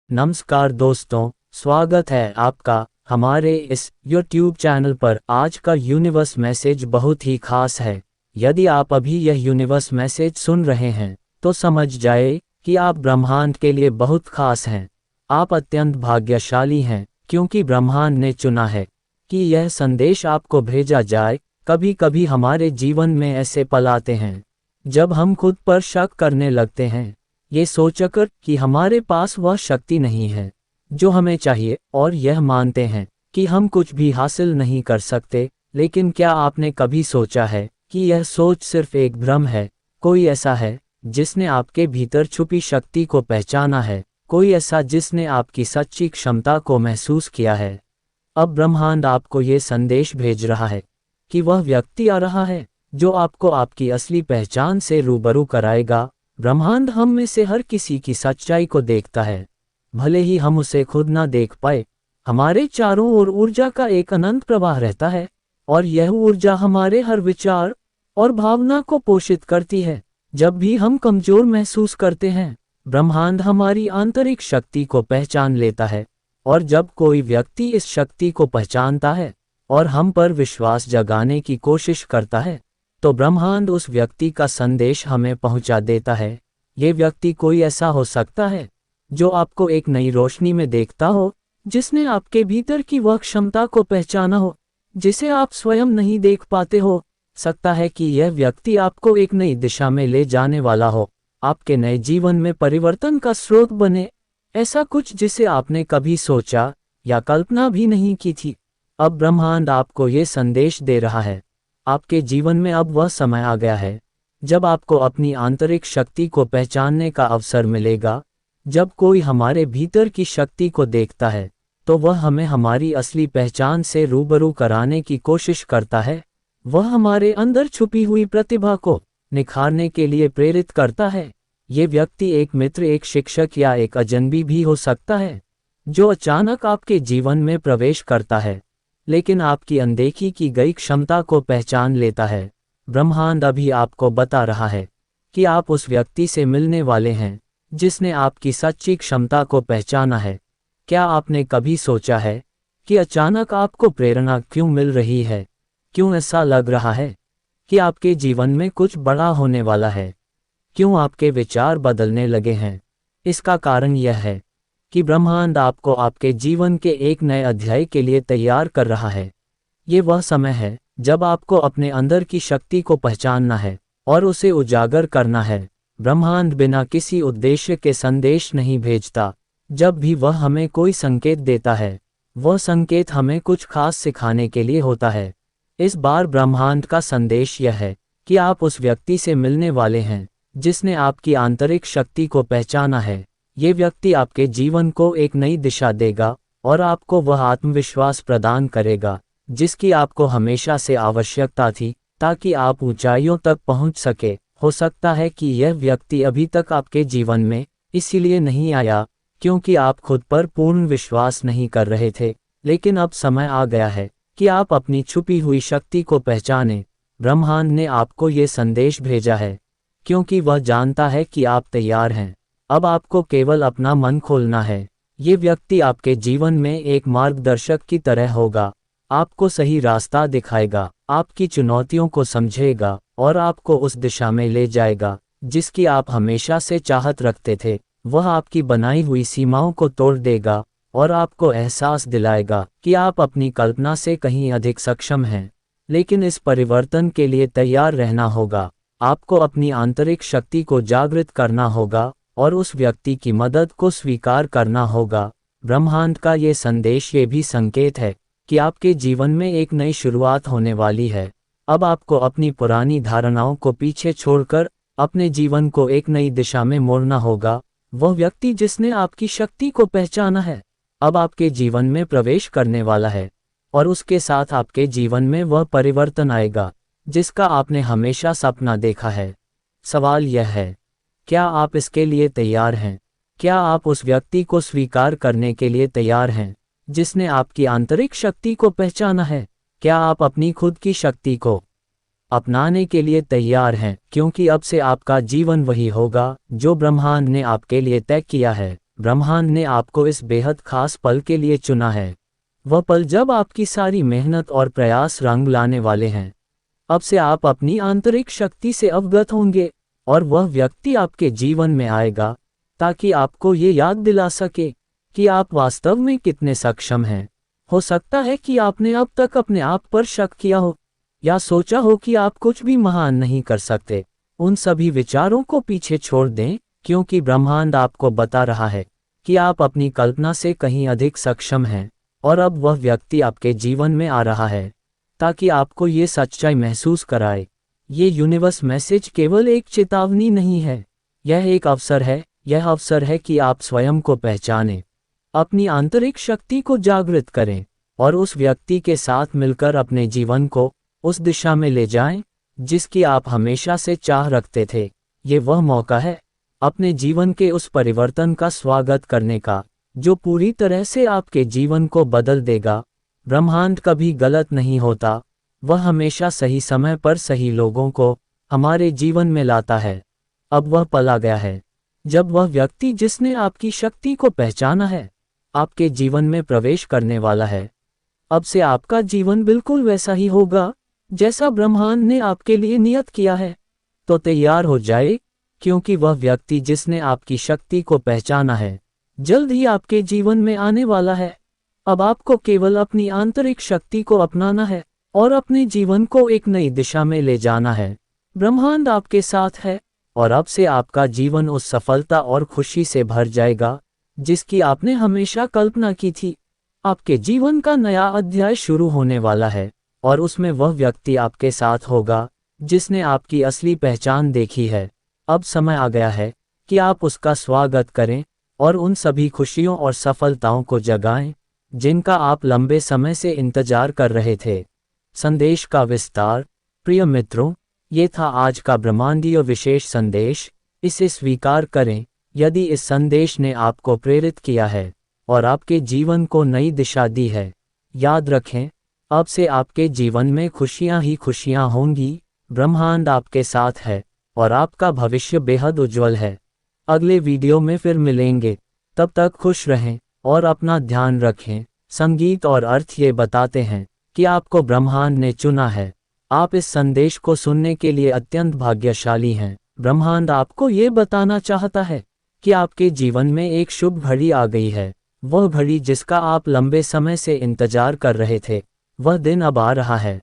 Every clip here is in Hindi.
नमस्कार दोस्तों, स्वागत है आपका हमारे इस YouTube चैनल पर। आज का यूनिवर्स मैसेज बहुत ही खास है। यदि आप अभी यह यूनिवर्स मैसेज सुन रहे हैं तो समझ जाए कि आप ब्रह्मांड के लिए बहुत खास हैं। आप अत्यंत भाग्यशाली हैं क्योंकि ब्रह्मांड ने चुना है कि यह संदेश आपको भेजा जाए। कभी कभी हमारे जीवन में ऐसे पल आते हैं जब हम खुद पर शक करने लगते हैं, ये सोचकर कि हमारे पास वह शक्ति नहीं है जो हमें चाहिए, और यह मानते हैं कि हम कुछ भी हासिल नहीं कर सकते। लेकिन क्या आपने कभी सोचा है कि यह सोच सिर्फ एक भ्रम है? कोई ऐसा है जिसने आपके भीतर छुपी शक्ति को पहचाना है, कोई ऐसा जिसने आपकी सच्ची क्षमता को महसूस किया है। अब ब्रह्मांड आपको ये संदेश भेज रहा है कि वह व्यक्ति आ रहा है जो आपको आपकी असली पहचान से रूबरू कराएगा। ब्रह्मांड हम में से हर किसी की सच्चाई को देखता है, भले ही हम उसे खुद ना देख पाए। हमारे चारों ओर ऊर्जा का एक अनंत प्रवाह रहता है, और यह ऊर्जा हमारे हर विचार और भावना को पोषित करती है। जब भी हम कमजोर महसूस करते हैं, ब्रह्मांड हमारी आंतरिक शक्ति को पहचान लेता है, और जब कोई व्यक्ति इस शक्ति को पहचानता है और हम पर विश्वास जगाने की कोशिश करता है, तो ब्रह्मांड उस व्यक्ति का संदेश हमें पहुंचा देता है। ये व्यक्ति कोई ऐसा हो सकता है जो आपको एक नई रोशनी में देखता हो, जिसने आपके भीतर की वह क्षमता को पहचाना हो जिसे आप स्वयं नहीं देख पाते हो। सकता है कि यह व्यक्ति आपको एक नई दिशा में ले जाने वाला हो, आपके नए जीवन में परिवर्तन का स्रोत बने, ऐसा कुछ जिसे आपने कभी सोचा या कल्पना भी नहीं की थी। अब ब्रह्मांड आपको ये संदेश दे रहा है, आपके जीवन में अब वह समय आ गया है जब आपको अपनी आंतरिक शक्ति को पहचानने का अवसर मिलेगा। जब कोई हमारे भीतर की शक्ति को देखता है तो वह हमें हमारी असली पहचान से रूबरू कराने की कोशिश करता है। वह हमारे अंदर छुपी हुई प्रतिभा को निखारने के लिए प्रेरित करता है। ये व्यक्ति एक मित्र, एक शिक्षक या एक अजनबी भी हो सकता है जो अचानक आपके जीवन में प्रवेश करता है, लेकिन आपकी अनदेखी की गई क्षमता को पहचान लेता है। ब्रह्मांड अभी आपको बता रहा है कि आप उस व्यक्ति से मिलने वाले हैं जिसने आपकी सच्ची क्षमता को पहचाना है। क्या आपने कभी सोचा है कि अचानक आपको प्रेरणा क्यों मिल रही है? क्यों ऐसा लग रहा है कि आपके जीवन में कुछ बड़ा होने वाला है? क्यों आपके विचार बदलने लगे हैं? इसका कारण यह है कि ब्रह्मांड आपको आपके जीवन के एक नए अध्याय के लिए तैयार कर रहा है। ये वह समय है जब आपको अपने अंदर की शक्ति को पहचानना है और उसे उजागर करना है। ब्रह्मांड बिना किसी उद्देश्य के संदेश नहीं भेजता। जब भी वह हमें कोई संकेत देता है, वह संकेत हमें कुछ खास सिखाने के लिए होता है। इस बार ब्रह्मांड का संदेश यह है कि आप उस व्यक्ति से मिलने वाले हैं जिसने आपकी आंतरिक शक्ति को पहचाना है। ये व्यक्ति आपके जीवन को एक नई दिशा देगा और आपको वह आत्मविश्वास प्रदान करेगा जिसकी आपको हमेशा से आवश्यकता थी, ताकि आप ऊंचाइयों तक पहुंच सके। हो सकता है कि यह व्यक्ति अभी तक आपके जीवन में इसीलिए नहीं आया क्योंकि आप खुद पर पूर्ण विश्वास नहीं कर रहे थे, लेकिन अब समय आ गया है कि आप अपनी छुपी हुई शक्ति को पहचानें। ब्रह्मांड ने आपको ये संदेश भेजा है क्योंकि वह जानता है कि आप तैयार हैं। अब आपको केवल अपना मन खोलना है। ये व्यक्ति आपके जीवन में एक मार्गदर्शक की तरह होगा, आपको सही रास्ता दिखाएगा, आपकी चुनौतियों को समझेगा और आपको उस दिशा में ले जाएगा जिसकी आप हमेशा से चाहत रखते थे। वह आपकी बनाई हुई सीमाओं को तोड़ देगा और आपको एहसास दिलाएगा कि आप अपनी कल्पना से कहीं अधिक सक्षम हैं। लेकिन इस परिवर्तन के लिए तैयार रहना होगा। आपको अपनी आंतरिक शक्ति को जागृत करना होगा और उस व्यक्ति की मदद को स्वीकार करना होगा। ब्रह्मांड का ये संदेश ये भी संकेत है कि आपके जीवन में एक नई शुरुआत होने वाली है। अब आपको अपनी पुरानी धारणाओं को पीछे छोड़कर अपने जीवन को एक नई दिशा में मोड़ना होगा। वह व्यक्ति जिसने आपकी शक्ति को पहचाना है अब आपके जीवन में प्रवेश करने वाला है, और उसके साथ आपके जीवन में वह परिवर्तन आएगा जिसका आपने हमेशा सपना देखा है। सवाल यह है, क्या आप इसके लिए तैयार हैं? क्या आप उस व्यक्ति को स्वीकार करने के लिए तैयार हैं जिसने आपकी आंतरिक शक्ति को पहचाना है? क्या आप अपनी खुद की शक्ति को अपनाने के लिए तैयार हैं? क्योंकि अब से आपका जीवन वही होगा जो ब्रह्मांड ने आपके लिए तय किया है। ब्रह्मांड ने आपको इस बेहद खास पल के लिए चुना है। वह पल जब आपकी सारी मेहनत और प्रयास रंग लाने वाले हैं। अब से आप अपनी आंतरिक शक्ति से अवगत होंगे और वह व्यक्ति आपके जीवन में आएगा ताकि आपको ये याद दिला सके कि आप वास्तव में कितने सक्षम हैं। हो सकता है कि आपने अब तक अपने आप पर शक किया हो या सोचा हो कि आप कुछ भी महान नहीं कर सकते। उन सभी विचारों को पीछे छोड़ दें, क्योंकि ब्रह्मांड आपको बता रहा है कि आप अपनी कल्पना से कहीं अधिक सक्षम हैं और अब वह व्यक्ति आपके जीवन में आ रहा है ताकि आपको ये सच्चाई महसूस कराए। ये यूनिवर्स मैसेज केवल एक चेतावनी नहीं है, यह एक अवसर है। यह अवसर है कि आप स्वयं को पहचानें, अपनी आंतरिक शक्ति को जागृत करें और उस व्यक्ति के साथ मिलकर अपने जीवन को उस दिशा में ले जाएं जिसकी आप हमेशा से चाह रखते थे। ये वह मौका है अपने जीवन के उस परिवर्तन का स्वागत करने का जो पूरी तरह से आपके जीवन को बदल देगा। ब्रह्मांड कभी गलत नहीं होता, वह हमेशा सही समय पर सही लोगों को हमारे जीवन में लाता है। अब वह पल आ गया है जब वह व्यक्ति जिसने आपकी शक्ति को पहचाना है आपके जीवन में प्रवेश करने वाला है। अब से आपका जीवन बिल्कुल वैसा ही होगा जैसा ब्रह्मांड ने आपके लिए नियत किया है। तो तैयार हो जाए, क्योंकि वह व्यक्ति जिसने आपकी शक्ति को पहचाना है जल्द ही आपके जीवन में आने वाला है। अब आपको केवल अपनी आंतरिक शक्ति को अपनाना है और अपने जीवन को एक नई दिशा में ले जाना है। ब्रह्मांड आपके साथ है और अब से आपका जीवन उस सफलता और खुशी से भर जाएगा जिसकी आपने हमेशा कल्पना की थी। आपके जीवन का नया अध्याय शुरू होने वाला है और उसमें वह व्यक्ति आपके साथ होगा जिसने आपकी असली पहचान देखी है। अब समय आ गया है कि आप उसका स्वागत करें और उन सभी खुशियों और सफलताओं को जगाएं जिनका आप लंबे समय से इंतजार कर रहे थे। संदेश का विस्तार। प्रिय मित्रों, ये था आज का ब्रह्मांडीय विशेष संदेश। इसे स्वीकार करें यदि इस संदेश ने आपको प्रेरित किया है और आपके जीवन को नई दिशा दी है। याद रखें, अब से आपके जीवन में खुशियां ही खुशियां होंगी। ब्रह्मांड आपके साथ है और आपका भविष्य बेहद उज्जवल है। अगले वीडियो में फिर मिलेंगे, तब तक खुश रहें और अपना ध्यान रखें। संगीत और अर्थ ये बताते हैं कि आपको ब्रह्मांड ने चुना है। आप इस संदेश को सुनने के लिए अत्यंत भाग्यशाली हैं। ब्रह्मांड आपको ये बताना चाहता है कि आपके जीवन में एक शुभ घड़ी आ गई है। वह घड़ी जिसका आप लंबे समय से इंतजार कर रहे थे, वह दिन अब आ रहा है।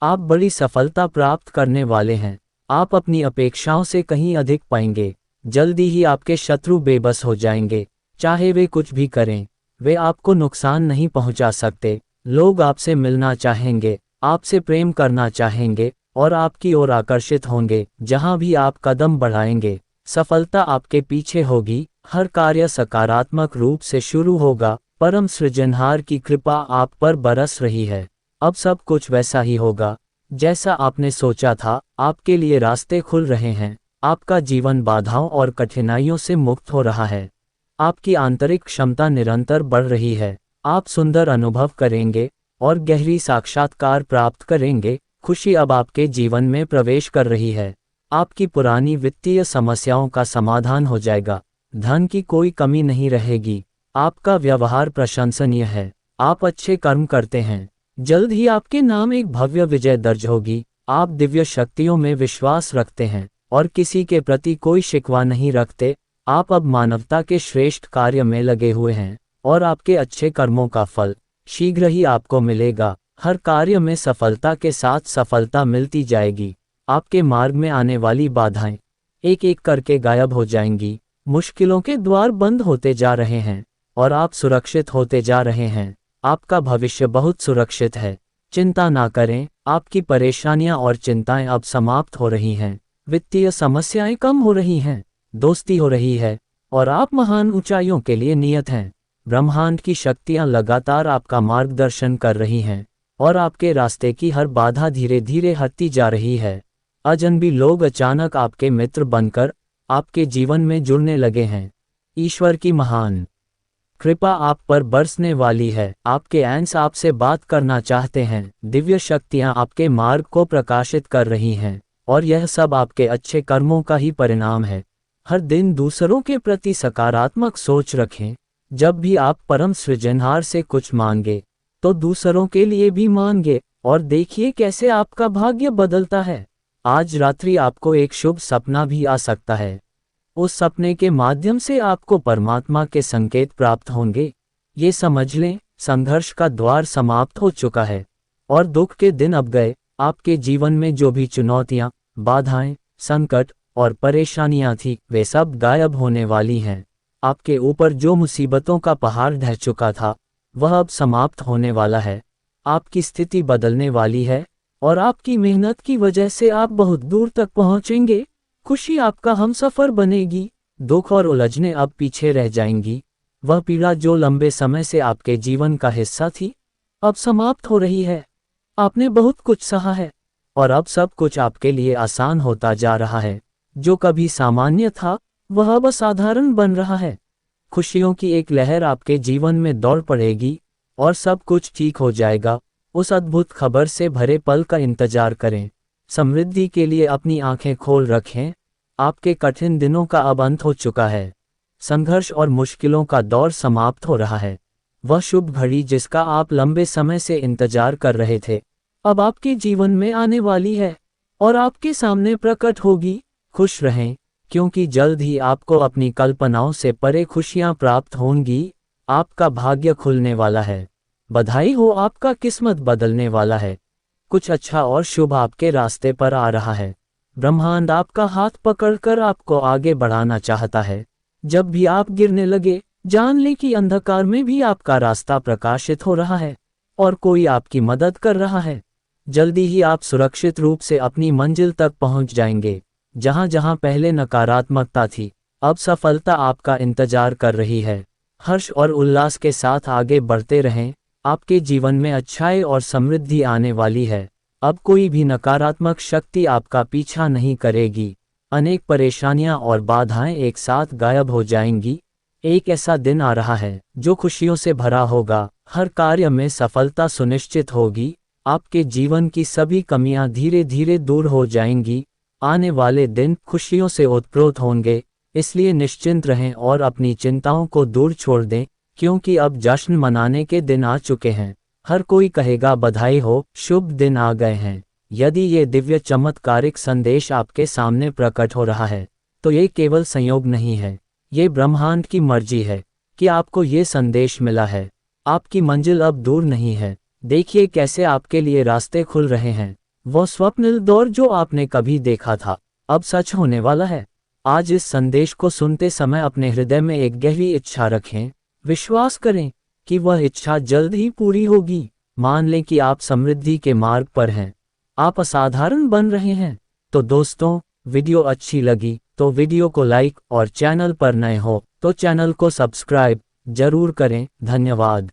आप बड़ी सफलता प्राप्त करने वाले हैं। आप अपनी अपेक्षाओं से कहीं अधिक पाएंगे। जल्दी ही आपके शत्रु बेबस हो जाएंगे। चाहे वे कुछ भी करें, वे आपको नुकसान नहीं पहुंचा सकते। लोग आपसे मिलना चाहेंगे, आपसे प्रेम करना चाहेंगे और आपकी ओर आकर्षित होंगे। जहां भी आप कदम बढ़ाएंगे, सफलता आपके पीछे होगी। हर कार्य सकारात्मक रूप से शुरू होगा। परम सृजनहार की कृपा आप पर बरस रही है। अब सब कुछ वैसा ही होगा जैसा आपने सोचा था। आपके लिए रास्ते खुल रहे हैं। आपका जीवन बाधाओं और कठिनाइयों से मुक्त हो रहा है। आपकी आंतरिक क्षमता निरंतर बढ़ रही है। आप सुंदर अनुभव करेंगे और गहरी साक्षात्कार प्राप्त करेंगे। खुशी अब आपके जीवन में प्रवेश कर रही है। आपकी पुरानी वित्तीय समस्याओं का समाधान हो जाएगा। धन की कोई कमी नहीं रहेगी। आपका व्यवहार प्रशंसनीय है। आप अच्छे कर्म करते हैं। जल्द ही आपके नाम एक भव्य विजय दर्ज होगी। आप दिव्य शक्तियों में विश्वास रखते हैं और किसी के प्रति कोई शिकवा नहीं रखते। आप अब मानवता के श्रेष्ठ कार्य में लगे हुए हैं और आपके अच्छे कर्मों का फल शीघ्र ही आपको मिलेगा। हर कार्य में सफलता के साथ सफलता मिलती जाएगी। आपके मार्ग में आने वाली बाधाएं एक एक करके गायब हो जाएंगी। मुश्किलों के द्वार बंद होते जा रहे हैं और आप सुरक्षित होते जा रहे हैं। आपका भविष्य बहुत सुरक्षित है। चिंता ना करें, आपकी परेशानियां और चिंताएं अब समाप्त हो रही हैं। वित्तीय समस्याएं कम हो रही हैं, दोस्ती हो रही है और आप महान ऊंचाइयों के लिए नियत हैं। ब्रह्मांड की शक्तियां लगातार आपका मार्गदर्शन कर रही हैं और आपके रास्ते की हर बाधा धीरे धीरे हटती जा रही है। अजनबी लोग अचानक आपके मित्र बनकर आपके जीवन में जुड़ने लगे हैं। ईश्वर की महान कृपा आप पर बरसने वाली है। आपके एंस आपसे बात करना चाहते हैं। दिव्य शक्तियां आपके मार्ग को प्रकाशित कर रही हैं और यह सब आपके अच्छे कर्मों का ही परिणाम है। हर दिन दूसरों के प्रति सकारात्मक सोच रखें। जब भी आप परम सृजनहार से कुछ मांगे तो दूसरों के लिए भी मांगे और देखिए कैसे आपका भाग्य बदलता है। आज रात्रि आपको एक शुभ सपना भी आ सकता है। उस सपने के माध्यम से आपको परमात्मा के संकेत प्राप्त होंगे। ये समझ लें, संघर्ष का द्वार समाप्त हो चुका है और दुख के दिन अब गए। आपके जीवन में जो भी चुनौतियां, बाधाएं, संकट और परेशानियां थी, वे सब गायब होने वाली हैं। आपके ऊपर जो मुसीबतों का पहाड़ ढह चुका था, वह अब समाप्त होने वाला है। आपकी स्थिति बदलने वाली है और आपकी मेहनत की वजह से आप बहुत दूर तक पहुंचेंगे। खुशी आपका हमसफर बनेगी। दुख और उलझने अब पीछे रह जाएंगी। वह पीड़ा जो लंबे समय से आपके जीवन का हिस्सा थी, अब समाप्त हो रही है। आपने बहुत कुछ सहा है और अब सब कुछ आपके लिए आसान होता जा रहा है। जो कभी सामान्य था, वह अब असाधारण बन रहा है। खुशियों की एक लहर आपके जीवन में दौड़ पड़ेगी और सब कुछ ठीक हो जाएगा। उस अद्भुत खबर से भरे पल का इंतजार करें। समृद्धि के लिए अपनी आंखें खोल रखें। आपके कठिन दिनों का अब अंत हो चुका है। संघर्ष और मुश्किलों का दौर समाप्त हो रहा है। वह शुभ घड़ी जिसका आप लंबे समय से इंतजार कर रहे थे, अब आपके जीवन में आने वाली है और आपके सामने प्रकट होगी। खुश रहें, क्योंकि जल्द ही आपको अपनी कल्पनाओं से परे खुशियां प्राप्त होंगी। आपका भाग्य खुलने वाला है। बधाई हो, आपका किस्मत बदलने वाला है। कुछ अच्छा और शुभ आपके रास्ते पर आ रहा है। ब्रह्मांड आपका हाथ पकड़कर आपको आगे बढ़ाना चाहता है। जब भी आप गिरने लगे, जान लें कि अंधकार में भी आपका रास्ता प्रकाशित हो रहा है और कोई आपकी मदद कर रहा है। जल्दी ही आप सुरक्षित रूप से अपनी मंजिल तक पहुंच जाएंगे। जहां जहां पहले नकारात्मकता थी, अब सफलता आपका इंतजार कर रही है। हर्ष और उल्लास के साथ आगे बढ़ते रहें। आपके जीवन में अच्छाई और समृद्धि आने वाली है। अब कोई भी नकारात्मक शक्ति आपका पीछा नहीं करेगी। अनेक परेशानियां और बाधाएं एक साथ गायब हो जाएंगी। एक ऐसा दिन आ रहा है जो खुशियों से भरा होगा। हर कार्य में सफलता सुनिश्चित होगी। आपके जीवन की सभी कमियां धीरे धीरे दूर हो जाएंगी। आने वाले दिन खुशियों से ओतप्रोत होंगे। इसलिए निश्चिंत रहें और अपनी चिंताओं को दूर छोड़ दें, क्योंकि अब जश्न मनाने के दिन आ चुके हैं। हर कोई कहेगा बधाई हो, शुभ दिन आ गए हैं। यदि ये दिव्य चमत्कारिक संदेश आपके सामने प्रकट हो रहा है, तो ये केवल संयोग नहीं है। ये ब्रह्मांड की मर्जी है कि आपको ये संदेश मिला है। आपकी मंजिल अब दूर नहीं है। देखिए कैसे आपके लिए रास्ते खुल रहे हैं। वो स्वप्निल दौर जो आपने कभी देखा था, अब सच होने वाला है। आज इस संदेश को सुनते समय अपने हृदय में एक गहरी इच्छा रखें। विश्वास करें कि वह इच्छा जल्द ही पूरी होगी। मान लें कि आप समृद्धि के मार्ग पर हैं। आप असाधारण बन रहे हैं। तो दोस्तों, वीडियो अच्छी लगी तो वीडियो को लाइक और चैनल पर नए हो तो चैनल को सब्सक्राइब जरूर करें। धन्यवाद।